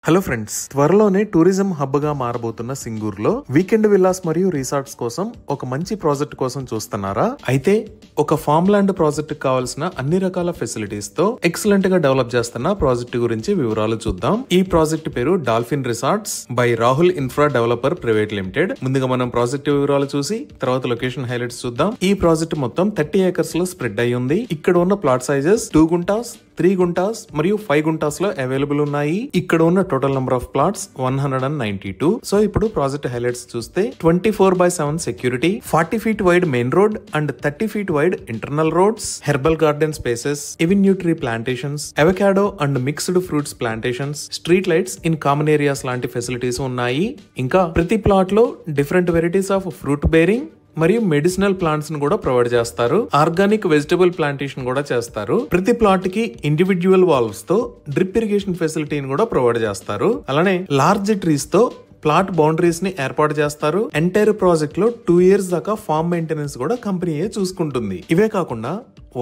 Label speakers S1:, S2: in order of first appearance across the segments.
S1: Hello friends, త్వరలోనే tourism hub గా మారబోతున్న సింగూరులో weekend villas మరియు రిసార్ట్స్ కోసం ఒక మంచి ప్రాజెక్ట్ కోసం చూస్తున్నారా? అయితే ఒక ఫార్మ్ ల్యాండ్ ప్రాజెక్ట్ కావాల్సిన అన్ని రకాల ఫెసిలిటీస్ తో ఎక్సలెంట్ గా డెవలప్ చేస్తున్న ప్రాజెక్ట్ గురించి వివరాలు చూద్దాం. ఈ ప్రాజెక్ట్ పేరు dolphin resorts by Rahul infra developer private limited. ముందుగా మనం ప్రాజెక్ట్ వివరాలు చూసి తర్వాత లొకేషన్ హైలైట్స్ చూద్దాం. ఈ ప్రాజెక్ట్ మొత్తం 30 ఏకర్స్ లో స్ప్రెడ్ అయి ఉంది. ఇక్కడ ఉన్న ప్లాట్ సైజెస్ 2 గుంటాస్, 3 గుంటాస్ మరియు 5 గుంటాస్ లో అవైలబుల్ ఉన్నాయి. ఇక్కడ ఉన్న total number of plots 192. So ఇప్పుడు ప్రాజెక్ట్ హైలైట్స్ చూస్తే 24/7 security, 40 feet wide main road and 30 feet wide internal roads, herbal garden spaces, avenue tree plantations, avocado and mixed fruits plantations, street lights in common areas లాంటి facilities ఉన్నాయి. ఇంకా ప్రతి plot లో different varieties of fruit bearing మరియు medicinal plants ను కూడా provide చేస్తారు. Organic vegetable plantation కూడా చేస్తారు. ప్రతి ప్లాట్ కి ఇండివిడ్యువల్ వాల్వ్స్ తో డ్రిప్ ఇరిగేషన్ ఫెసిలిటీని కూడా ప్రొవైడ్ చేస్తారు. అలానే లార్జ్ ట్రీస్ తో ప్లాట్ బౌండరీస్ ని ఏర్పాటు చేస్తారు. ఎంటైర్ ప్రాజెక్ట్ లో 2 years దాకా ఫార్మ్ మెయింటెనెన్స్ కూడా కంపెనీయే చూసుకుంటుంది. ఇవే కాకుండా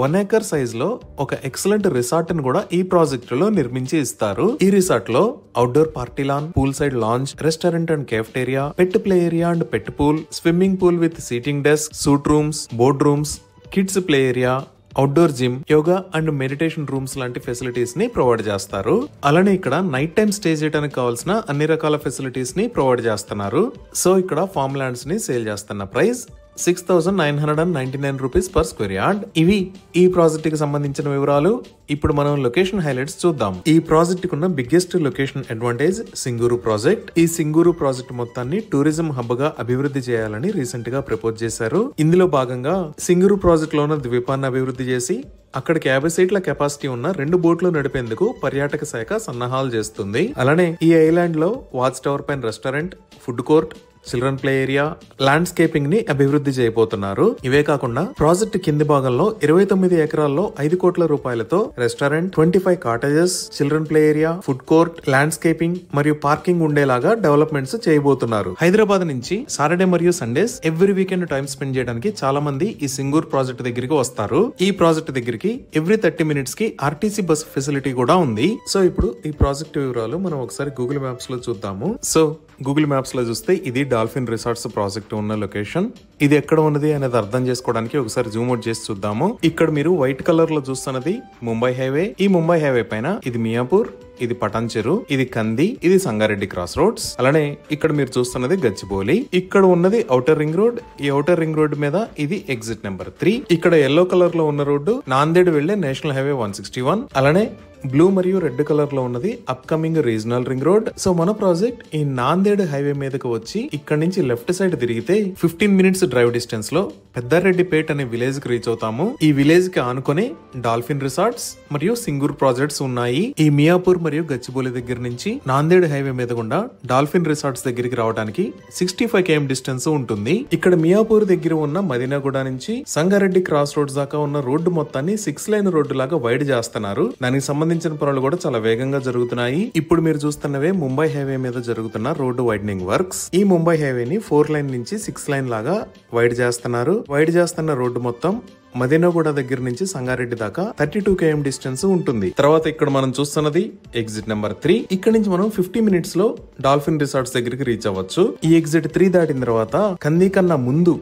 S1: 1 acre సైజ్ లో ఒక ఎక్సలెంట్ రిసార్ట్ ని కూడా ఈ ప్రాజెక్ట్ లో నిర్మించి ఇస్తారు. ఈ రిసార్ట్ లో outdoor party lawn, pool side lounge, restaurant and cafeteria, pet play area and pet pool, swimming pool with seating desk, suite rooms, board rooms, kids play area, outdoor gym, yoga and meditation rooms లాంటి facilities ని provide చేస్తారు. అలానే ఇక్కడ night time stay చేయడానికి కావాల్సిన అన్ని రకాల facilities ని ప్రొవైడ్ చేస్తున్నారు. సో ఇక్కడ ఫార్మ్ ల్యాండ్స్ ని సేల్ చేస్తున్న price 6,999 rupees per square yard. ఇవి ఈ ప్రాజెక్ట్ కి సంబంధించిన వివరాలు. ఇప్పుడు మనం లొకేషన్ హైలైట్స్ చూద్దాం. ఈ ప్రాజెక్ట్ కున్న biggest location advantage Singur project. ఈ సింగూరు ప్రాజెక్ట్ మొత్తాన్ని టూరిజం హబ్ గా అభివృద్ధి చేయాలని రీసెంట్ గా ప్రపోజ్ చేశారు. ఇందులో భాగంగా సింగూరు ప్రాజెక్ట్ లో ఉన్న ద్వీపాన్ని అభివృద్ధి చేసి అక్కడికి 50 సీట్ల కెపాసిటీ ఉన్న 2 బోట్లు నడిపేందుకు పర్యాటక శాఖ సన్నాహాలు చేస్తుంది. అలానే ఈ ఐలాండ్ లో వాచ్ టవర్ పైన restaurant, food court, children play area, landscaping ని అభివృద్ధి చేయబోతున్నారు. ఇవే కాకుండా ప్రాజెక్ట్ కింది భాగంలో 29 ఎకరాల్లో 5 కోట్ల రూపాయలతో restaurant, 25 cottages, children play area, food court, landscaping మరియు పార్కింగ్ ఉండేలాగా డెవలప్మెంట్స్ చేయబోతున్నారు. హైదరాబాద్ నుంచి సాటర్డే మరియు Sundays every weekend time spend చేయడానికి చాలా మంది ఈ సింగూర్ ప్రాజెక్ట్ దగ్గరికి వస్తారు. ఈ ప్రాజెక్ట్ దగ్గరికి ఎవ్రీ 30 minutes కి ఆర్టీసీ బస్ ఫెసిలిటీ కూడా ఉంది. సో ఇప్పుడు ఈ ప్రాజెక్ట్ వివరాలు మనం ఒకసారి గూగుల్ మ్యాప్స్ లో చూద్దాము. సో గూగుల్ మ్యాప్స్ లో చూస్తే ఇది డాల్ఫిన్ రిసార్ట్స్ ప్రాజెక్ట్ ఉన్న లొకేషన్. ఇది ఎక్కడ ఉన్నది అనేది అర్థం చేసుకోవడానికి ఒకసారి జూమ్ అవుట్ చేసి చూద్దాము. ఇక్కడ మీరు వైట్ కలర్ లో చూస్తున్నది ముంబై హైవే. ఈ ముంబై హైవే పైన ఇది మియాపూర్, ఇది పటాన్ చెరు, ఇది కంది, ఇది సంగారెడ్డి క్రాస్ రోడ్స్. అలానే ఇక్కడ మీరు చూస్తున్నది గచ్చిబౌలి. ఇక్కడ ఉన్నది ఔటర్ రింగ్ రోడ్. ఈ ఔటర్ రింగ్ రోడ్ మీద ఇది ఎగ్జిట్ నెంబర్ 3. ఇక్కడ ఎల్లో కలర్ లో ఉన్న రోడ్డు నాందేడ్ వెళ్లే నేషనల్ హైవే 161. అలానే బ్లూ మరియు రెడ్ కలర్ లో ఉన్నది upcoming regional ring road. So మన ప్రాజెక్ట్ ఈ నాందేడ్ హైవే మీదకి వచ్చి ఇక్కడ నుంచి లెఫ్ట్ సైడ్ తిరిగితే 15 minutes డ్రైవ్ డిస్టెన్స్ లో పెద్దారెడ్డిపేట్ అనే విలేజ్ కి రీచ్ అవుతాము. ఈ విలేజ్ కి ఆనుకొని డాల్ఫిన్ రిసార్ట్స్ మరియు సింగూర్ ప్రాజెక్ట్స్ ఉన్నాయి. ఈ మియాపూర్ మరియు గచ్చిబౌలి దగ్గర నుంచి నాందేడ్ హైవే మీద గుండా డాల్ఫిన్ రిసార్ట్స్ దగ్గరికి రావడానికి 65 km డిస్టెన్స్ ఉంటుంది. ఇక్కడ మియాపూర్ దగ్గర ఉన్న మదీనాగూడ నుంచి సంగారెడ్డి క్రాస్ రోడ్స్ దాకా ఉన్న రోడ్డు మొత్తాన్ని 6 lane రోడ్డు లాగా వైడ్ చేస్తున్నారు. దానికి సంబంధించిన పనులు కూడా చాలా వేగంగా జరుగుతున్నాయి. ఇప్పుడు మీరు చూస్తున్నవే ముంబై హైవే మీద జరుగుతున్న రోడ్డు వైడనింగ్ వర్క్స్. ఈ ముంబై హైవేని 4 lane నుంచి 6 lane లాగా వైడ్ చేస్తున్నారు. వైడ్ చేస్తున్న రోడ్డు మొత్తం మదీనాగూడ దగ్గర నుంచి సంగారెడ్డి దాకా 32 km డిస్టెన్స్ ఉంటుంది. తర్వాత ఇక్కడ మనం చూస్తున్నది ఎగ్జిట్ నెంబర్ 3. ఇక్కడ నుంచి మనం 50 minutes లో డాల్ఫిన్ రిసార్ట్స్ దగ్గరికి రీచ్ అవ్వచ్చు. ఈ ఎగ్జిట్ 3 దాటిన తర్వాత కంది కన్నా ముందు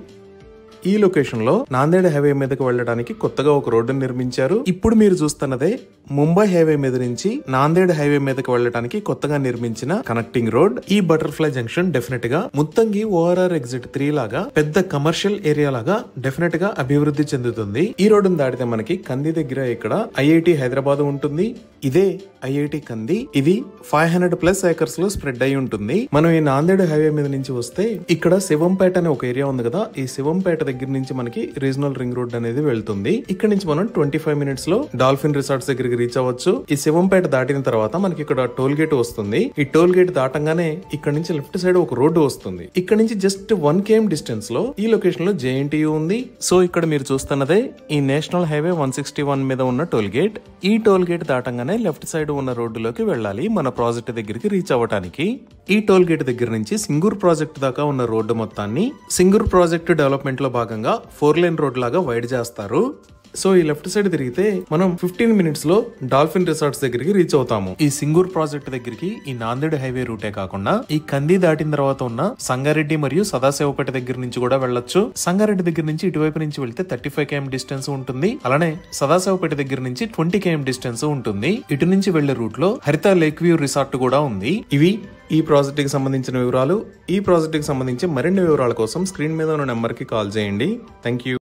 S1: ఈ లొకేషన్ లో నాందేడ్ హైవే మీదకి వెళ్ళడానికి కొత్తగా ఒక రోడ్డు నిర్మించారు. ఇప్పుడు మీరు చూస్తున్నదే ముంబై హైవే మీద నుంచి నాందేడ్ హైవే మీదకి వెళ్ళడానికి కొత్తగా నిర్మించిన కనెక్టింగ్ రోడ్. ఈ బటర్ఫ్లై జంక్షన్ డెఫినెట్ గా ముత్తంగి ఓఆర్ఆర్ ఎగ్జిట్ 3 లాగా పెద్ద కమర్షియల్ ఏరియా లాగా డెఫినెట్ గా అభివృద్ధి చెందుతుంది. ఈ రోడ్డును దాటితే మనకి కంది దగ్గర ఇక్కడ ఐఐటి హైదరాబాద్ ఉంటుంది. ఇదే ఐఐటి కంది. ఇది 500+ acres లో స్ప్రెడ్ అయి ఉంటుంది. మనం ఈ నాందేడ్ హైవే మీద నుంచి వస్తే ఇక్కడ శివంపేట అనే ఒక ఏరియా ఉంది కదా. ఈ శివంపేట దగ్గర నుంచి మనకి రీజనల్ రింగ్ రోడ్ అనేది వెళ్తుంది. ఇక్కడ నుంచి మనం 25 minutes లో డాల్ఫిన్ రిసార్ట్స్ దగ్గరికి రీచ్ అవ్వచ్చు. ఈ శివంపేట దాటిన తర్వాత మనకి ఇక్కడ టోల్ గేట్ వస్తుంది. ఈ టోల్ గేట్ దాటంగానే ఇక్కడ నుంచి లెఫ్ట్ సైడ్ ఒక రోడ్డు వస్తుంది. ఇక్కడ నుంచి జస్ట్ 1 km డిస్టెన్స్ లో ఈ లొకేషన్ లో జేఎన్టీయూ ఉంది. సో ఇక్కడ మీరు చూస్తున్నదే ఈ నేషనల్ హైవే 161 మీద ఉన్న టోల్ గేట్. ఈ టోల్ గేట్ దాటంగానే లెఫ్ట్ సైడ్ ఉన్న రోడ్డులోకి వెళ్ళాలి మన ప్రాజెక్ట్ దగ్గరికి రీచ్ అవ్వడానికి. ఈ టోల్ గేట్ దగ్గర నుంచి సింగూర్ ప్రాజెక్ట్ దాకా ఉన్న రోడ్డు మొత్తాన్ని సింగూర్ ప్రాజెక్ట్ డెవలప్మెంట్ లో భాగంగా 4 lane రోడ్ లాగా వైడ్ చేస్తారు. సో ఈ లెఫ్ట్ సైడ్ తిరిగితే మనం 15 మినిట్స్ లో డాల్ఫిన్ రిసార్ట్స్ దగ్గరికి రీచ్ అవుతాము. ఈ సింగూర్ ప్రాజెక్ట్ దగ్గరికి ఈ నాందేడ్ హైవే రూటే కాకుండా ఈ కంది దాటిన తర్వాత ఉన్న సంగారెడ్డి మరియు సదాశివపేట దగ్గర నుంచి కూడా వెళ్ళొచ్చు. సంగారెడ్డి దగ్గర నుంచి ఇటువైపు నుంచి వెళ్తే 35 km డిస్టెన్స్ ఉంటుంది. అలానే సదాశివపేట దగ్గర నుంచి 20 km డిస్టెన్స్ ఉంటుంది. ఇటు నుంచి వెళ్లే రూట్ లో హరిత లేక్ వ్యూ రిసార్ట్ కూడా ఉంది. ఇవి ఈ ప్రాజెక్ట్ కి సంబంధించిన వివరాలు. ఈ ప్రాజెక్ట్ కి సంబంధించి మరిన్ని వివరాల కోసం స్క్రీన్ మీద ఉన్న నెంబర్ కి కాల్ చేయండి. Thank you.